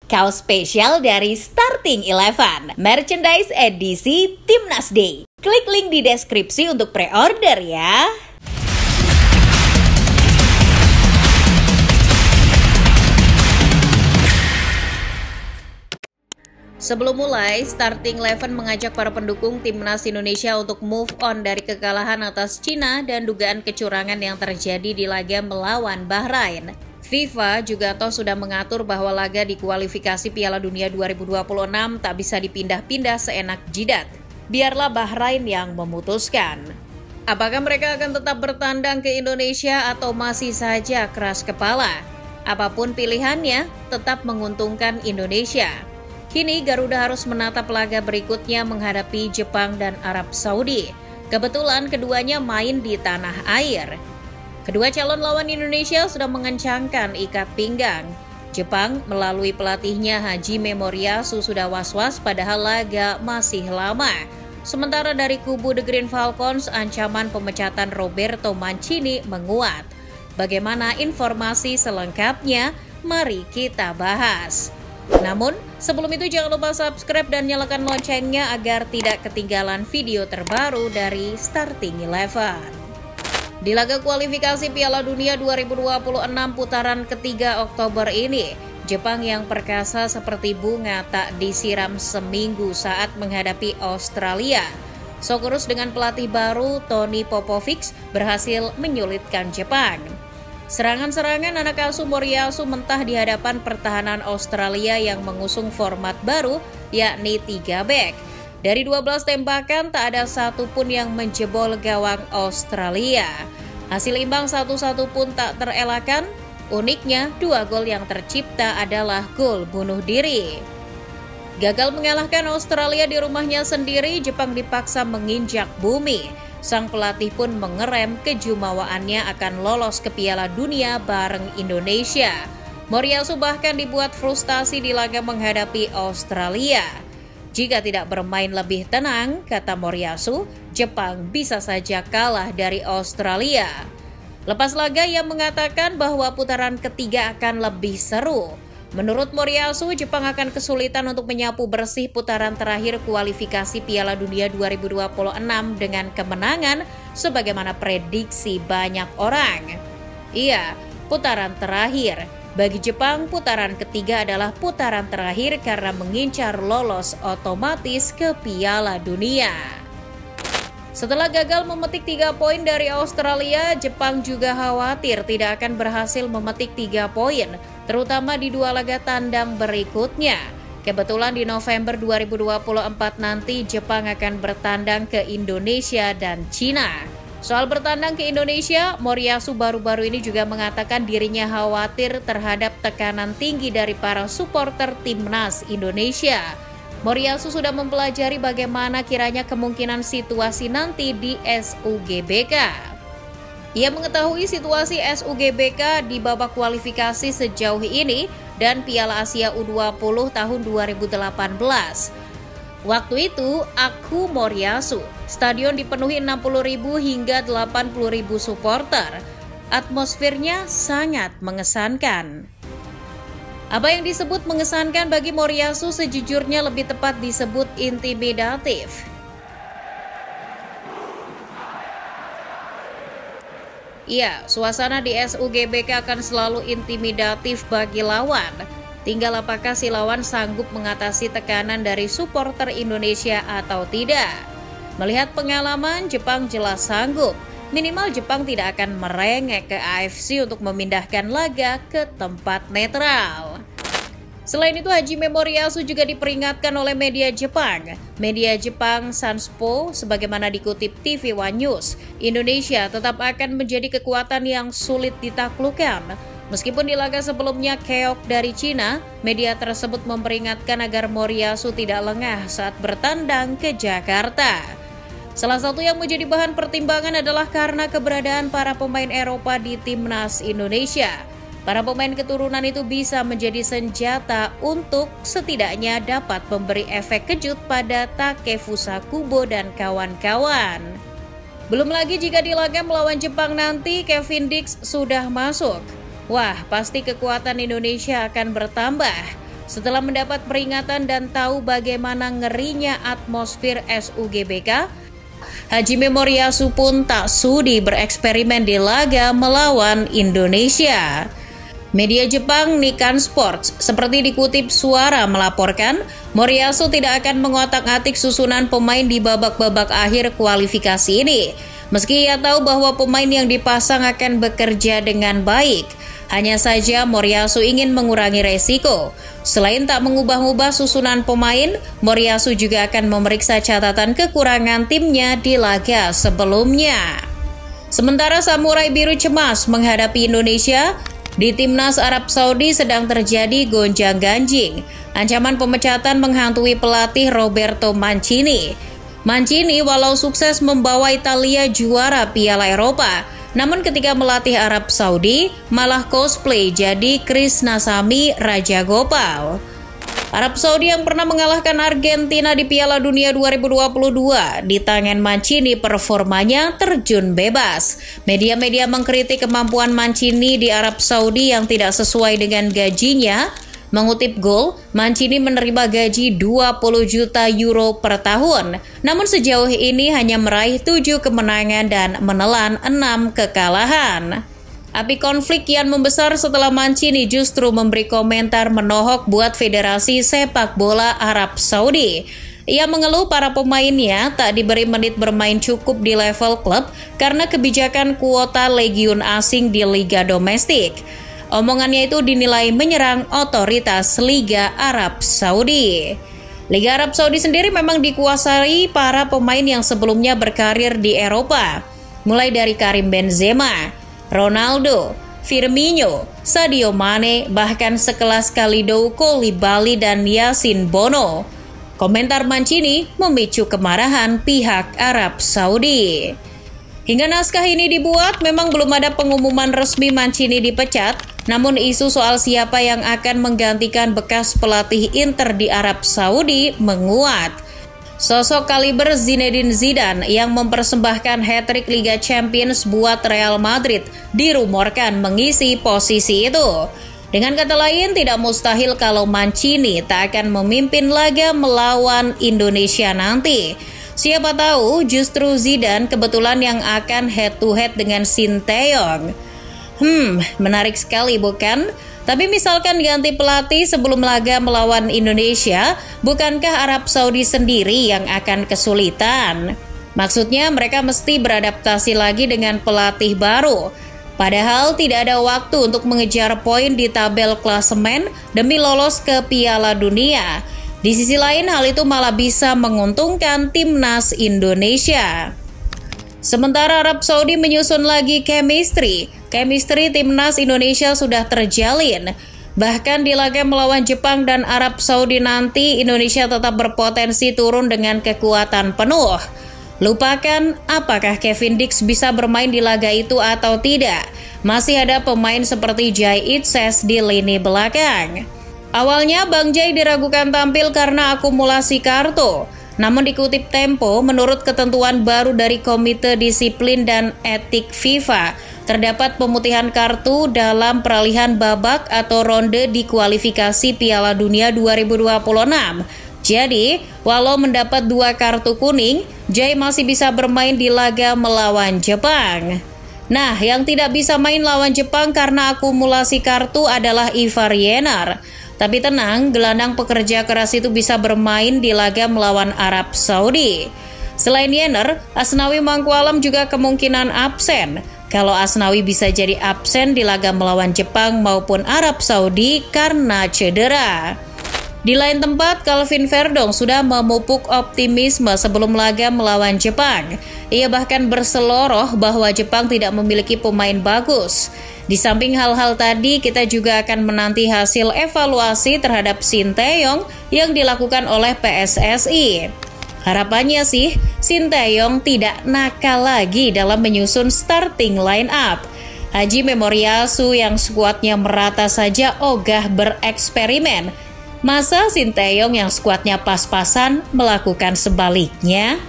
Kaos spesial dari Starting Eleven, merchandise edisi Timnas Day. Klik link di deskripsi untuk pre-order ya. Sebelum mulai, Starting Eleven mengajak para pendukung Timnas Indonesia untuk move on dari kekalahan atas Cina dan dugaan kecurangan yang terjadi di laga melawan Bahrain. FIFA juga sudah mengatur bahwa laga di kualifikasi Piala Dunia 2026 tak bisa dipindah-pindah seenak jidat. Biarlah Bahrain yang memutuskan. Apakah mereka akan tetap bertandang ke Indonesia atau masih saja keras kepala? Apapun pilihannya, tetap menguntungkan Indonesia. Kini Garuda harus menatap laga berikutnya menghadapi Jepang dan Arab Saudi. Kebetulan keduanya main di tanah air. Kedua calon lawan Indonesia sudah mengencangkan ikat pinggang. Jepang melalui pelatihnya Hajime Moriyasu sudah was-was padahal laga masih lama. Sementara dari kubu The Green Falcons, ancaman pemecatan Roberto Mancini menguat. Bagaimana informasi selengkapnya? Mari kita bahas. Namun, sebelum itu jangan lupa subscribe dan nyalakan loncengnya agar tidak ketinggalan video terbaru dari Starting Eleven. Di laga kualifikasi Piala Dunia 2026 putaran ketiga Oktober ini, Jepang yang perkasa seperti bunga tak disiram seminggu saat menghadapi Australia. Sokurus dengan pelatih baru Tony Popovic berhasil menyulitkan Jepang. Serangan-serangan anak asuh Moriyasu mentah di hadapan pertahanan Australia yang mengusung format baru, yakni 3 back. Dari 12 tembakan, tak ada satupun yang menjebol gawang Australia. Hasil imbang 1-1 pun tak terelakkan. Uniknya, 2 gol yang tercipta adalah gol bunuh diri. Gagal mengalahkan Australia di rumahnya sendiri, Jepang dipaksa menginjak bumi. Sang pelatih pun mengerem kejumawaannya akan lolos ke Piala Dunia bareng Indonesia. Moriyasu bahkan dibuat frustasi di laga menghadapi Australia. Jika tidak bermain lebih tenang, kata Moriyasu, Jepang bisa saja kalah dari Australia. Lepas laga ia mengatakan bahwa putaran ketiga akan lebih seru. Menurut Moriyasu, Jepang akan kesulitan untuk menyapu bersih putaran terakhir kualifikasi Piala Dunia 2026 dengan kemenangan sebagaimana prediksi banyak orang. Iya, putaran terakhir. Bagi Jepang, putaran ketiga adalah putaran terakhir karena mengincar lolos otomatis ke Piala Dunia. Setelah gagal memetik 3 poin dari Australia, Jepang juga khawatir tidak akan berhasil memetik 3 poin, terutama di 2 laga tandang berikutnya. Kebetulan di November 2024 nanti Jepang akan bertandang ke Indonesia dan Cina. Soal bertandang ke Indonesia, Moriyasu baru-baru ini juga mengatakan dirinya khawatir terhadap tekanan tinggi dari para supporter Timnas Indonesia. Moriyasu sudah mempelajari bagaimana kiranya kemungkinan situasi nanti di SUGBK. Ia mengetahui situasi SUGBK di babak kualifikasi sejauh ini dan Piala Asia U20 tahun 2018. Waktu itu, aku Moriyasu, stadion dipenuhi 60.000 hingga 80.000 supporter. Atmosfernya sangat mengesankan. Apa yang disebut mengesankan bagi Moriyasu sejujurnya lebih tepat disebut intimidatif. Ya, suasana di SUGBK akan selalu intimidatif bagi lawan. Tinggal apakah si lawan sanggup mengatasi tekanan dari supporter Indonesia atau tidak. Melihat pengalaman, Jepang jelas sanggup. Minimal Jepang tidak akan merengek ke AFC untuk memindahkan laga ke tempat netral. Selain itu, Hajime Moriyasu juga diperingatkan oleh media Jepang. Media Jepang Sanspo, sebagaimana dikutip TV One News, Indonesia tetap akan menjadi kekuatan yang sulit ditaklukkan. Meskipun di laga sebelumnya keok dari Cina, media tersebut memperingatkan agar Moriyasu tidak lengah saat bertandang ke Jakarta. Salah satu yang menjadi bahan pertimbangan adalah karena keberadaan para pemain Eropa di Timnas Indonesia. Para pemain keturunan itu bisa menjadi senjata untuk setidaknya dapat memberi efek kejut pada Takefusa Kubo dan kawan-kawan. Belum lagi jika di laga melawan Jepang nanti Kevin Dix sudah masuk. Wah, pasti kekuatan Indonesia akan bertambah. Setelah mendapat peringatan dan tahu bagaimana ngerinya atmosfer SUGBK, Hajime Moriyasu pun tak sudi bereksperimen di laga melawan Indonesia. Media Jepang Nikkan Sports seperti dikutip Suara melaporkan, Moriyasu tidak akan mengotak-atik susunan pemain di babak-babak akhir kualifikasi ini. Meski ia tahu bahwa pemain yang dipasang akan bekerja dengan baik, hanya saja Moriyasu ingin mengurangi resiko. Selain tak mengubah-ubah susunan pemain, Moriyasu juga akan memeriksa catatan kekurangan timnya di laga sebelumnya. Sementara Samurai Biru cemas menghadapi Indonesia, di Timnas Arab Saudi sedang terjadi gonjang-ganjing. Ancaman pemecatan menghantui pelatih Roberto Mancini. Mancini walau sukses membawa Italia juara Piala Eropa, namun ketika melatih Arab Saudi, malah cosplay jadi Krisnasamy Raja Gopal. Arab Saudi yang pernah mengalahkan Argentina di Piala Dunia 2022, di tangan Mancini performanya terjun bebas. Media-media mengkritik kemampuan Mancini di Arab Saudi yang tidak sesuai dengan gajinya. Mengutip Goal, Mancini menerima gaji 20 juta euro per tahun. Namun sejauh ini hanya meraih 7 kemenangan dan menelan 6 kekalahan. Api konflik kian membesar setelah Mancini justru memberi komentar menohok buat Federasi Sepak Bola Arab Saudi. Ia mengeluh para pemainnya tak diberi menit bermain cukup di level klub karena kebijakan kuota legiun asing di liga domestik. Omongannya itu dinilai menyerang otoritas Liga Arab Saudi. Liga Arab Saudi sendiri memang dikuasai para pemain yang sebelumnya berkarir di Eropa, mulai dari Karim Benzema, Ronaldo, Firmino, Sadio Mane, bahkan sekelas Kalidou Koulibaly dan Yasin Bono. Komentar Mancini memicu kemarahan pihak Arab Saudi. Hingga naskah ini dibuat, memang belum ada pengumuman resmi Mancini dipecat, namun isu soal siapa yang akan menggantikan bekas pelatih Inter di Arab Saudi menguat. Sosok kaliber Zinedine Zidane yang mempersembahkan hat-trick Liga Champions buat Real Madrid dirumorkan mengisi posisi itu. Dengan kata lain, tidak mustahil kalau Mancini tak akan memimpin laga melawan Indonesia nanti. Siapa tahu justru Zidane kebetulan yang akan head-to-head dengan Sinteyong. Menarik sekali bukan? Tapi misalkan ganti pelatih sebelum laga melawan Indonesia, bukankah Arab Saudi sendiri yang akan kesulitan? Maksudnya mereka mesti beradaptasi lagi dengan pelatih baru. Padahal tidak ada waktu untuk mengejar poin di tabel klasemen demi lolos ke Piala Dunia. Di sisi lain, hal itu malah bisa menguntungkan timnas Indonesia. Sementara Arab Saudi menyusun lagi chemistry timnas Indonesia sudah terjalin. Bahkan di laga melawan Jepang dan Arab Saudi nanti, Indonesia tetap berpotensi turun dengan kekuatan penuh. Lupakan apakah Kevin Dix bisa bermain di laga itu atau tidak. Masih ada pemain seperti Jai Itses di lini belakang. Awalnya Bang Jai diragukan tampil karena akumulasi kartu. Namun dikutip Tempo, menurut ketentuan baru dari Komite Disiplin dan Etik FIFA, terdapat pemutihan kartu dalam peralihan babak atau ronde di kualifikasi Piala Dunia 2026. Jadi, walau mendapat 2 kartu kuning, Jai masih bisa bermain di laga melawan Jepang. Nah, yang tidak bisa main lawan Jepang karena akumulasi kartu adalah Ivar Yenar. Tapi tenang, gelandang pekerja keras itu bisa bermain di laga melawan Arab Saudi. Selain Yener, Asnawi Mangkualam juga kemungkinan absen. Kalau Asnawi bisa jadi absen di laga melawan Jepang maupun Arab Saudi karena cedera. Di lain tempat, Calvin Verdong sudah memupuk optimisme sebelum laga melawan Jepang. Ia bahkan berseloroh bahwa Jepang tidak memiliki pemain bagus. Di samping hal-hal tadi, kita juga akan menanti hasil evaluasi terhadap Sinteyong yang dilakukan oleh PSSI. Harapannya sih, Sinteyong tidak nakal lagi dalam menyusun starting line up. Hajime Moriyasu yang skuadnya merata saja ogah bereksperimen. Masa Sinteyong yang skuadnya pas-pasan melakukan sebaliknya?